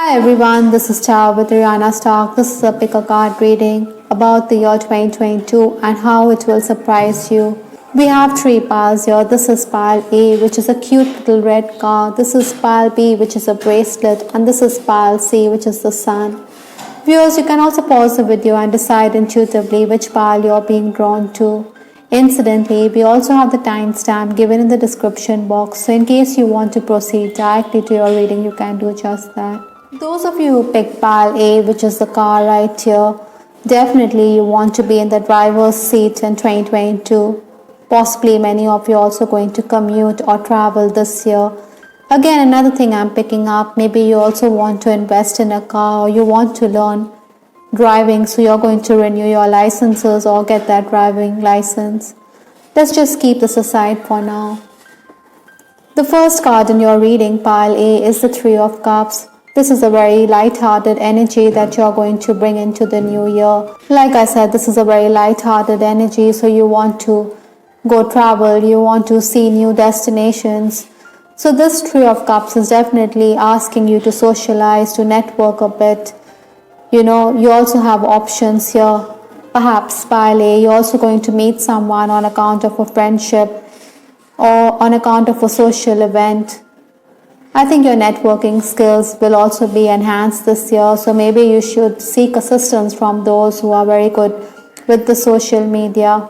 Hi everyone, this is Tao with Rihanna Stock. This is a pick a card reading about the year 2022 and how it will surprise you. We have three piles here. This is pile A, which is a cute little red car. This is pile B, which is a bracelet. And this is pile C, which is the sun. Viewers, you can also pause the video and decide intuitively which pile you're being drawn to. Incidentally, we also have the timestamp given in the description box, so in case you want to proceed directly to your reading, you can do just that. Those of you who picked pile A, which is the car right here, definitely you want to be in the driver's seat in 2022. Possibly many of you are also going to commute or travel this year. Again, another thing I'm picking up, maybe you also want to invest in a car or you want to learn driving, so you're going to renew your licenses or get that driving license. Let's just keep this aside for now. The first card in your reading, pile A, is the Three of Cups. This is a very light-hearted energy that you're going to bring into the new year. Like I said, this is a very light-hearted energy, so you want to go travel, you want to see new destinations. So this Three of Cups is definitely asking you to socialize, to network a bit. You also have options here. Perhaps pile A, you're also going to meet someone on account of a friendship or on account of a social event. I think your networking skills will also be enhanced this year, so maybe you should seek assistance from those who are very good with the social media.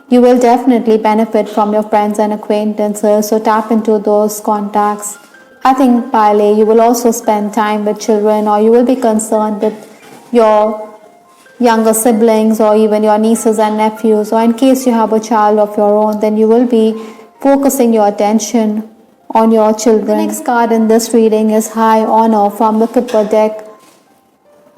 You will definitely benefit from your friends and acquaintances, so tap into those contacts. I think pile A, you will also spend time with children, or you will be concerned with your younger siblings or even your nieces and nephews, or in case you have a child of your own, then you will be focusing your attention on your children. The next card in this reading is High Honor from the Kipper deck.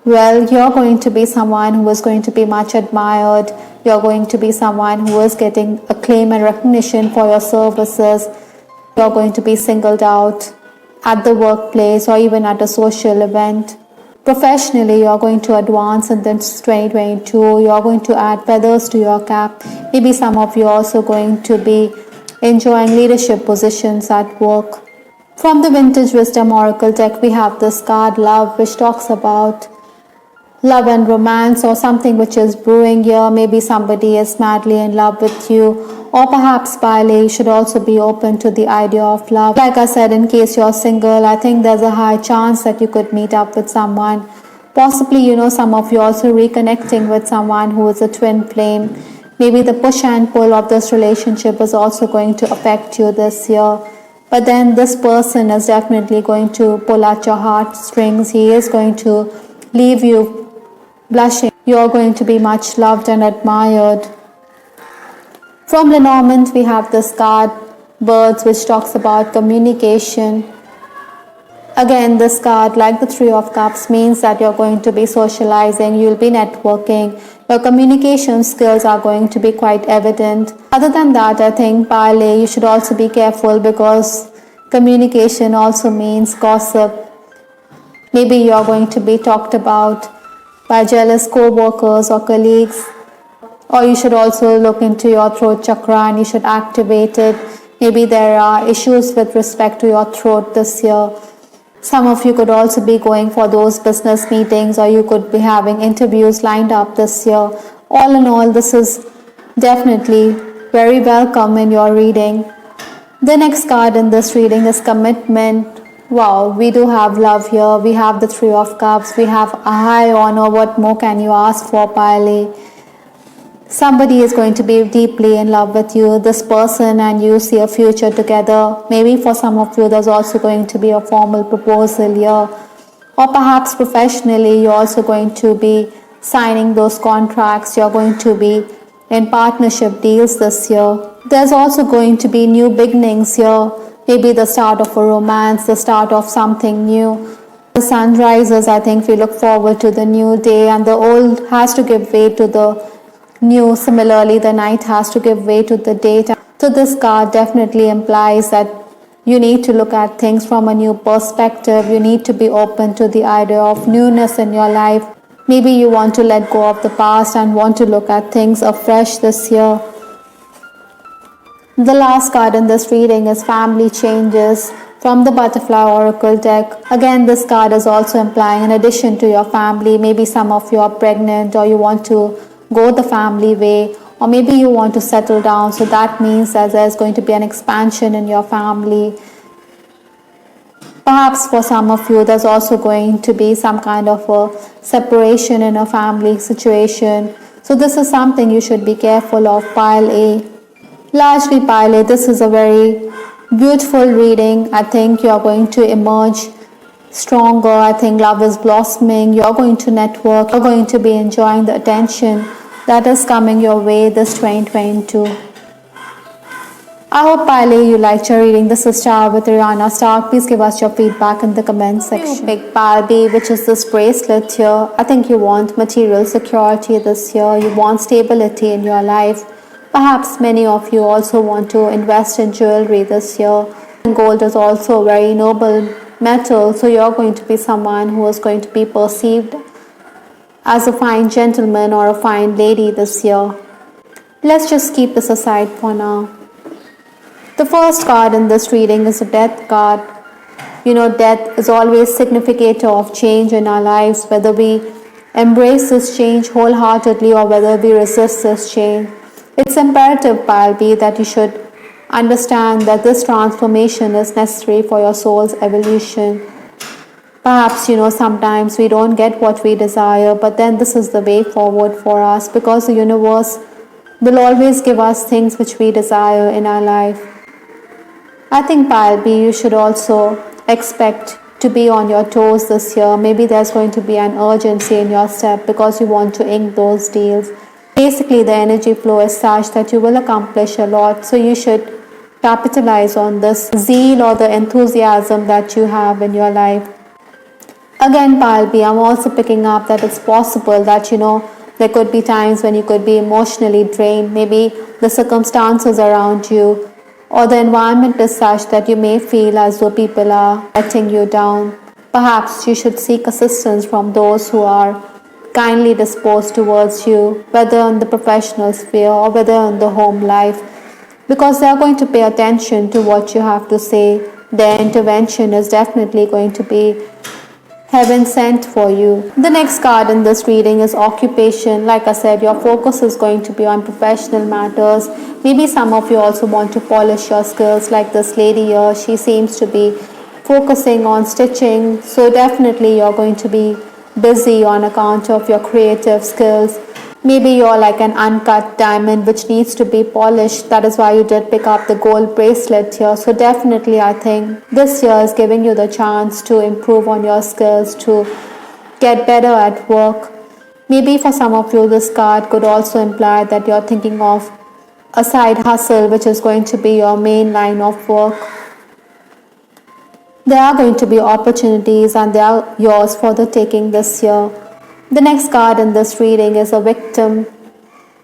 Well, you're going to be someone who is going to be much admired. You're going to be someone who is getting acclaim and recognition for your services. You're going to be singled out at the workplace or even at a social event. Professionally, you're going to advance in this 2022. You're going to add feathers to your cap. Maybe some of you are also going to be enjoying leadership positions at work. From the Vintage Wisdom Oracle deck, we have this card Love, which talks about love and romance or something which is brewing here. Maybe somebody is madly in love with you, or perhaps pile A, you should also be open to the idea of love. Like I said, in case you're single, I think there's a high chance that you could meet up with someone. Possibly, some of you also reconnecting with someone who is a twin flame. Maybe the push and pull of this relationship is also going to affect you this year. But then this person is definitely going to pull at your heartstrings. He is going to leave you blushing. You're going to be much loved and admired. From Lenormand, we have this card Birds, which talks about communication. Again, this card, like the Three of Cups, means that you're going to be socializing, you'll be networking. Your communication skills are going to be quite evident. Other than that, I think pile A, you should also be careful because communication also means gossip. Maybe you're going to be talked about by jealous co-workers or colleagues. Or you should also look into your throat chakra and you should activate it. Maybe there are issues with respect to your throat this year. Some of you could also be going for those business meetings, or you could be having interviews lined up this year. All in all, this is definitely very welcome in your reading. The next card in this reading is Commitment. Wow, we do have love here. We have the Three of Cups. We have a High Honor. What more can you ask for, pile A? Somebody is going to be deeply in love with you, this person, and you see a future together. Maybe for some of you, there's also going to be a formal proposal here. Or perhaps professionally, you're also going to be signing those contracts. You're going to be in partnership deals this year. There's also going to be new beginnings here. Maybe the start of a romance, the start of something new. The sun rises, I think we look forward to the new day, and the old has to give way to the new. Similarly, the night has to give way to the daytime. So this card definitely implies that you need to look at things from a new perspective. You need to be open to the idea of newness in your life. Maybe you want to let go of the past and want to look at things afresh this year. The last card in this reading is Family Changes from the Butterfly Oracle deck. Again, this card is also implying, in addition to your family, maybe some of you are pregnant or you want to go the family way, or maybe you want to settle down. So that means that there's going to be an expansion in your family. Perhaps for some of you, there's also going to be some kind of a separation in a family situation. So this is something you should be careful of, pile A. Largely, pile A, this is a very beautiful reading. I think you're going to emerge stronger. I think love is blossoming. You're going to network. You're going to be enjoying the attention that is coming your way this 2022. I hope, pile A, you liked your reading. This is Star with Rihanna Stark. Please give us your feedback in the comment section. Big pile B, which is this bracelet here. I think you want material security this year. You want stability in your life. Perhaps many of you also want to invest in jewelry this year. Gold is also a very noble metal, so you're going to be someone who is going to be perceived as a fine gentleman or a fine lady this year. Let's just keep this aside for now. The first card in this reading is a death card. You know, death is always significator of change in our lives, whether we embrace this change wholeheartedly or whether we resist this change. It's imperative, pile B, that you should understand that this transformation is necessary for your soul's evolution. Perhaps, sometimes we don't get what we desire, but then this is the way forward for us, because the universe will always give us things which we desire in our life. I think, pile B, you should also expect to be on your toes this year. Maybe there's going to be an urgency in your step because you want to ink those deals. Basically, the energy flow is such that you will accomplish a lot, so you should capitalize on this zeal or the enthusiasm that you have in your life. Again, pile B, I'm also picking up that it's possible that, there could be times when you could be emotionally drained. Maybe the circumstances around you or the environment is such that you may feel as though people are letting you down. Perhaps you should seek assistance from those who are kindly disposed towards you, whether in the professional sphere or whether in the home life, because they are going to pay attention to what you have to say. Their intervention is definitely going to be heaven sent for you. The next card in this reading is occupation. Like I said, your focus is going to be on professional matters. Maybe some of you also want to polish your skills, like this lady here. She seems to be focusing on stitching, so definitely you're going to be busy on account of your creative skills. Maybe you're like an uncut diamond which needs to be polished. That is why you did pick up the gold bracelet here. So definitely I think this year is giving you the chance to improve on your skills, to get better at work. Maybe for some of you this card could also imply that you're thinking of a side hustle which is going to be your main line of work. There are going to be opportunities and they are yours for the taking this year. The next card in this reading is a victim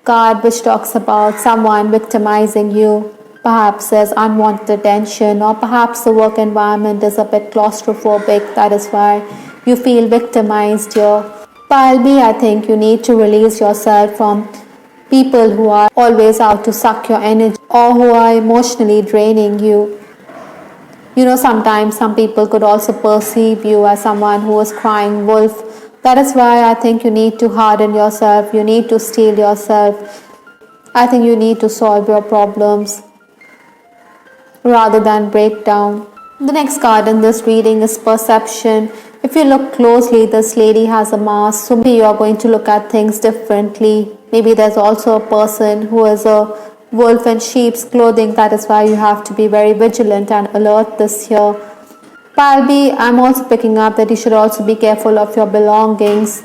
card, which talks about someone victimizing you. Perhaps there's unwanted attention, or perhaps the work environment is a bit claustrophobic. That is why you feel victimized here. Pile B, I think you need to release yourself from people who are always out to suck your energy or who are emotionally draining you. Sometimes some people could also perceive you as someone who is crying wolf. That is why I think you need to harden yourself. You need to steel yourself. I think you need to solve your problems rather than break down. The next card in this reading is perception. If you look closely, this lady has a mask, so maybe you are going to look at things differently. Maybe there's also a person who is a wolf in sheep's clothing. That is why you have to be very vigilant and alert this year. Pile B, I'm also picking up that you should also be careful of your belongings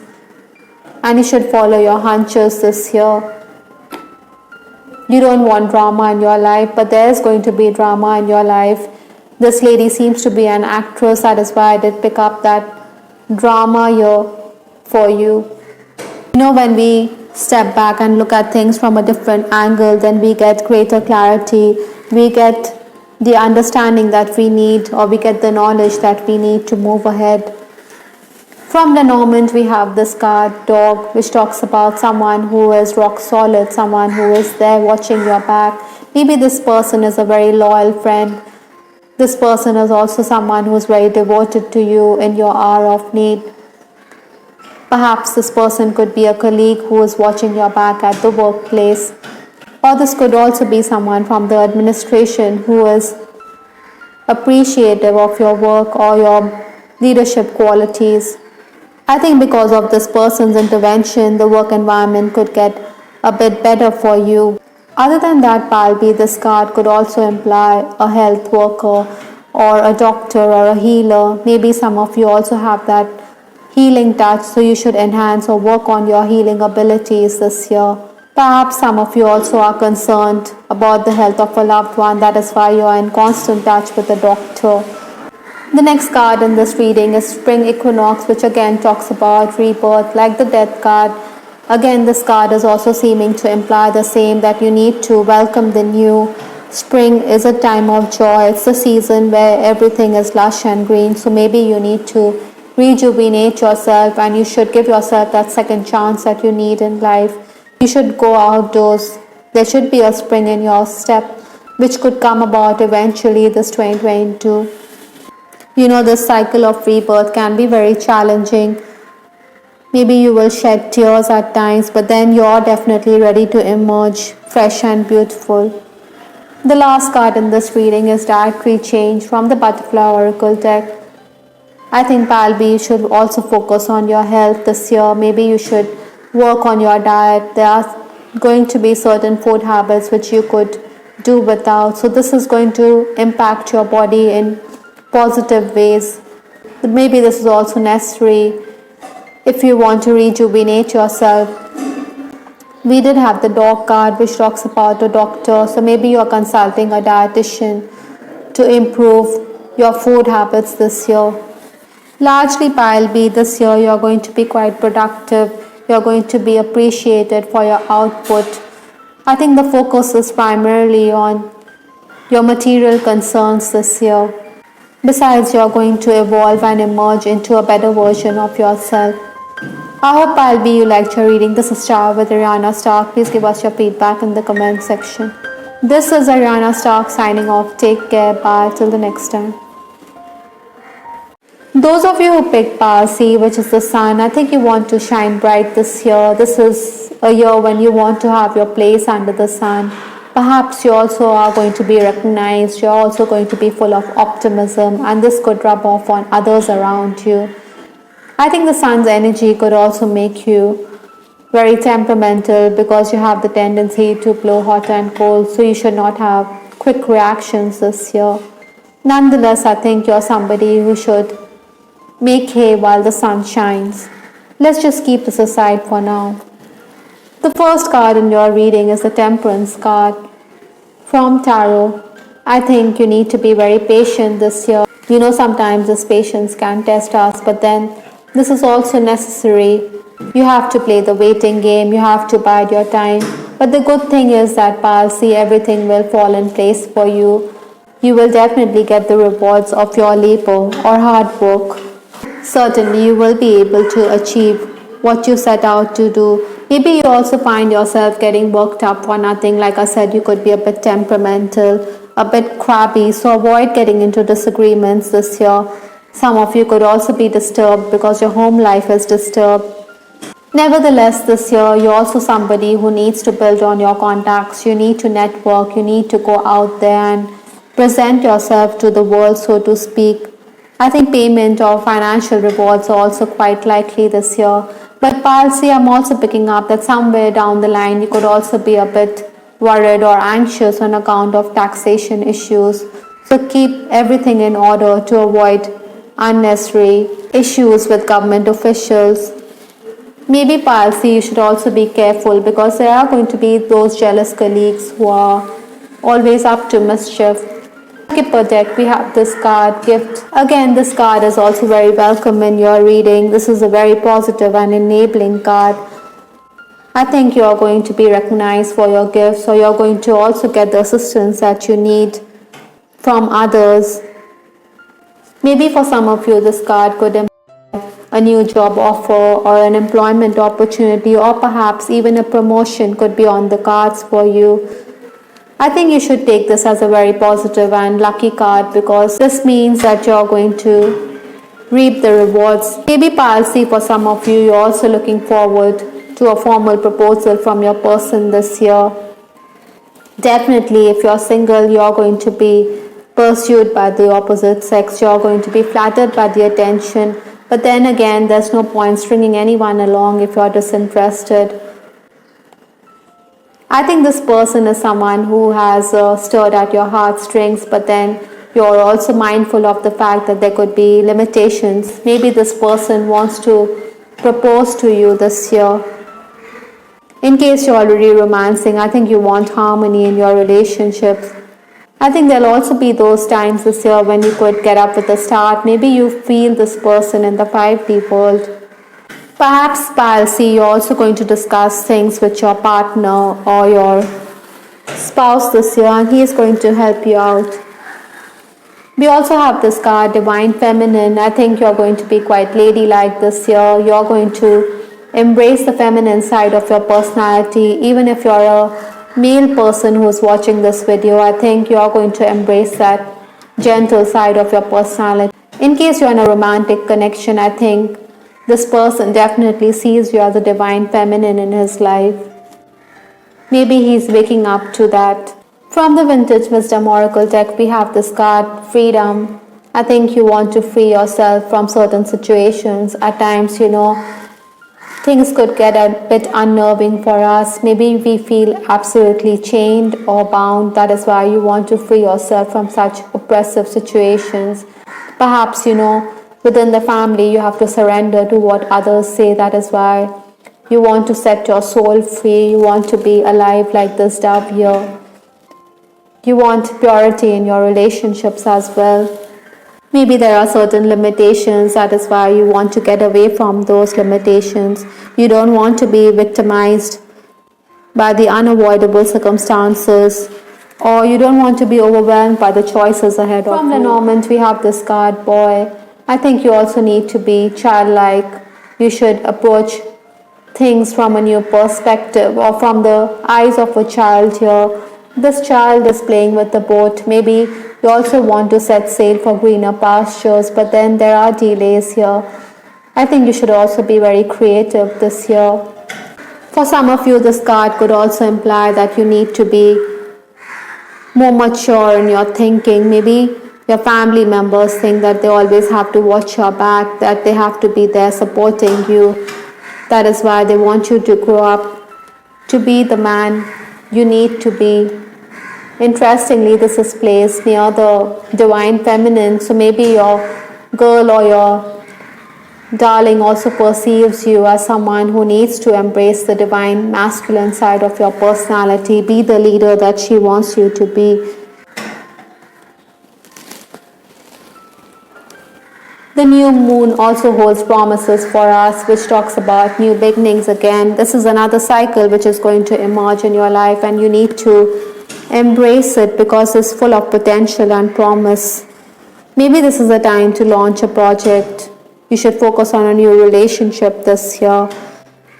and you should follow your hunches this year. You don't want drama in your life, but there is going to be drama in your life. This lady seems to be an actress. That is why I did pick up that drama here for you. When we step back and look at things from a different angle, then we get greater clarity. We get the understanding that we need, or we get the knowledge that we need to move ahead. From Lenormand, we have this card, Dog, which talks about someone who is rock solid, someone who is there watching your back. Maybe this person is a very loyal friend. This person is also someone who is very devoted to you in your hour of need. Perhaps this person could be a colleague who is watching your back at the workplace, or this could also be someone from the administration who is appreciative of your work or your leadership qualities. I think because of this person's intervention, the work environment could get a bit better for you. Other than that, Palbi, this card could also imply a health worker or a doctor or a healer. Maybe some of you also have that healing touch, so you should enhance or work on your healing abilities this year. Perhaps some of you also are concerned about the health of a loved one. That is why you are in constant touch with the doctor. The next card in this reading is Spring Equinox, which again talks about rebirth, like the Death card. Again, this card is also seeming to imply the same, that you need to welcome the new. Spring is a time of joy. It's the season where everything is lush and green. So maybe you need to rejuvenate yourself, and you should give yourself that second chance that you need in life. You should go outdoors. There should be a spring in your step, which could come about eventually this 2022. You know, this cycle of rebirth can be very challenging. Maybe you will shed tears at times, but then you're definitely ready to emerge fresh and beautiful. The last card in this reading is Dietary Change from the Butterfly Oracle deck. I think Palbi, you should also focus on your health this year. Maybe you should work on your diet. There are going to be certain food habits which you could do without. So this is going to impact your body in positive ways. But maybe this is also necessary if you want to rejuvenate yourself. We did have the dog card, which talks about a doctor. So maybe you are consulting a dietitian to improve your food habits this year. Largely, Palbi, this year you are going to be quite productive. You are going to be appreciated for your output. I think the focus is primarily on your material concerns this year. Besides, you are going to evolve and emerge into a better version of yourself. I hope, Palbi, you liked your reading. This is Char with Ariana Stark. Please give us your feedback in the comment section. This is Ariana Stark signing off. Take care. Bye. Till the next time. Those of you who picked Parsi, which is the sun, I think you want to shine bright this year. This is a year when you want to have your place under the sun. Perhaps you also are going to be recognized. You're also going to be full of optimism, and this could rub off on others around you. I think the sun's energy could also make you very temperamental, because you have the tendency to blow hot and cold, so you should not have quick reactions this year. Nonetheless, I think you're somebody who should make hay while the sun shines. Let's just keep this aside for now. The first card in your reading is the Temperance card from Tarot. I think you need to be very patient this year. You know, sometimes this patience can test us, but then this is also necessary. You have to play the waiting game. You have to bide your time. But the good thing is that, Palsi, everything will fall in place for you. You will definitely get the rewards of your labor or hard work. Certainly, you will be able to achieve what you set out to do. Maybe you also find yourself getting worked up for nothing. Like I said, you could be a bit temperamental, a bit crabby, so avoid getting into disagreements this year. Some of you could also be disturbed because your home life is disturbed. Nevertheless, this year, you're also somebody who needs to build on your contacts. You need to network. You need to go out there and present yourself to the world, so to speak. I think payment or financial rewards are also quite likely this year. But Palsi, I'm also picking up that somewhere down the line you could also be a bit worried or anxious on account of taxation issues. So keep everything in order to avoid unnecessary issues with government officials. Maybe, Palsi, you should also be careful, because there are going to be those jealous colleagues who are always up to mischief. Kipper deck, we have this card, Gift. Again, this card is also very welcome in your reading. This is a very positive and enabling card. I think you are going to be recognized for your gifts, or you're going to also get the assistance that you need from others. Maybe for some of you, this card could imply a new job offer or an employment opportunity, or perhaps even a promotion could be on the cards for you. I think you should take this as a very positive and lucky card because this means that you're going to reap the rewards. Maybe Palsy, for some of you, you're also looking forward to a formal proposal from your person this year. Definitely, if you're single, you're going to be pursued by the opposite sex. You're going to be flattered by the attention. But then again, there's no point stringing anyone along if you're disinterested. I think this person is someone who has stirred at your heartstrings, but then you're also mindful of the fact that there could be limitations. Maybe this person wants to propose to you this year. In case you're already romancing, I think you want harmony in your relationships. I think there'll also be those times this year when you could get up with a start. Maybe you feel this person in the 5D world. Perhaps, Palsy, you're also going to discuss things with your partner or your spouse this year, and he is going to help you out. We also have this card, Divine Feminine. I think you're going to be quite ladylike this year. You're going to embrace the feminine side of your personality. Even if you're a male person who's watching this video, I think you're going to embrace that gentle side of your personality. In case you're in a romantic connection, I think this person definitely sees you as a divine feminine in his life. Maybe he's waking up to that. From the Vintage Wisdom Oracle deck, we have this card, Freedom. I think you want to free yourself from certain situations. At times, things could get a bit unnerving for us. Maybe we feel absolutely chained or bound. That is why you want to free yourself from such oppressive situations. Perhaps, within the family, you have to surrender to what others say. That is why you want to set your soul free. You want to be alive like this dove here. You want purity in your relationships as well. Maybe there are certain limitations. That is why you want to get away from those limitations. You don't want to be victimized by the unavoidable circumstances, or you don't want to be overwhelmed by the choices ahead of you. From Lenormand, we have this card, Boy. I think you also need to be childlike. You should approach things from a new perspective or from the eyes of a child here. This child is playing with the boat. Maybe you also want to set sail for greener pastures, but then there are delays here. I think you should also be very creative this year. For some of you, this card could also imply that you need to be more mature in your thinking. Maybe your family members think that they always have to watch your back, that they have to be there supporting you. That is why they want you to grow up to be the man you need to be. Interestingly, this is placed near the Divine Feminine, so maybe your girl or your darling also perceives you as someone who needs to embrace the divine masculine side of your personality, be the leader that she wants you to be. The new moon also holds promises for us, which talks about new beginnings again. This is another cycle which is going to emerge in your life, and you need to embrace it because it's full of potential and promise. Maybe this is a time to launch a project. You should focus on a new relationship this year.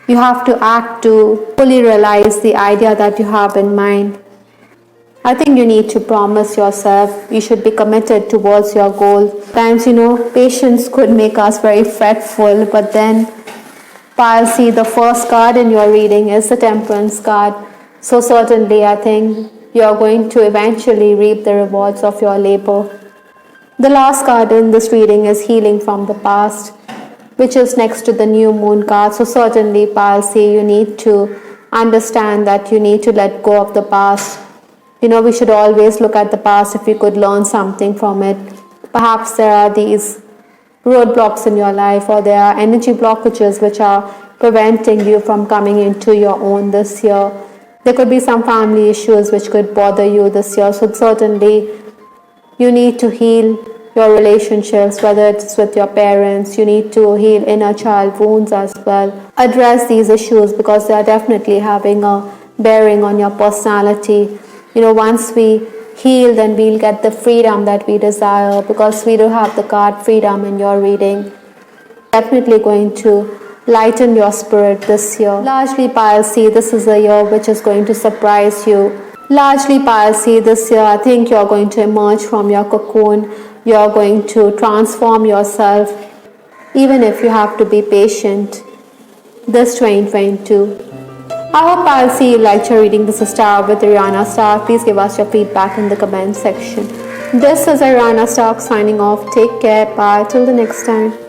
You have to act to fully realize the idea that you have in mind. I think you need to promise yourself. You should be committed towards your goal. Times, patience could make us very fretful, but then Palsy, the first card in your reading is the Temperance card. So certainly, I think you're going to eventually reap the rewards of your labor. The last card in this reading is Healing from the Past, which is next to the New Moon card. So certainly, Palsy, you need to understand that you need to let go of the past. We should always look at the past if we could learn something from it. Perhaps there are these roadblocks in your life, or there are energy blockages which are preventing you from coming into your own this year. There could be some family issues which could bother you this year. So certainly you need to heal your relationships, whether it's with your parents. You need to heal inner child wounds as well. Address these issues because they are definitely having a bearing on your personality. Once we heal, then we'll get the freedom that we desire, because we do have the card Freedom in your reading. Definitely going to lighten your spirit this year. Largely, Palsy, this is a year which is going to surprise you. Largely, Palsy, this year I think you're going to emerge from your cocoon. You're going to transform yourself, even if you have to be patient. This 2022. I hope I'll see you liked your reading. This is Star with Ariana Stark. Please give us your feedback in the comment section. This is Ariana Stark signing off. Take care. Bye. Till the next time.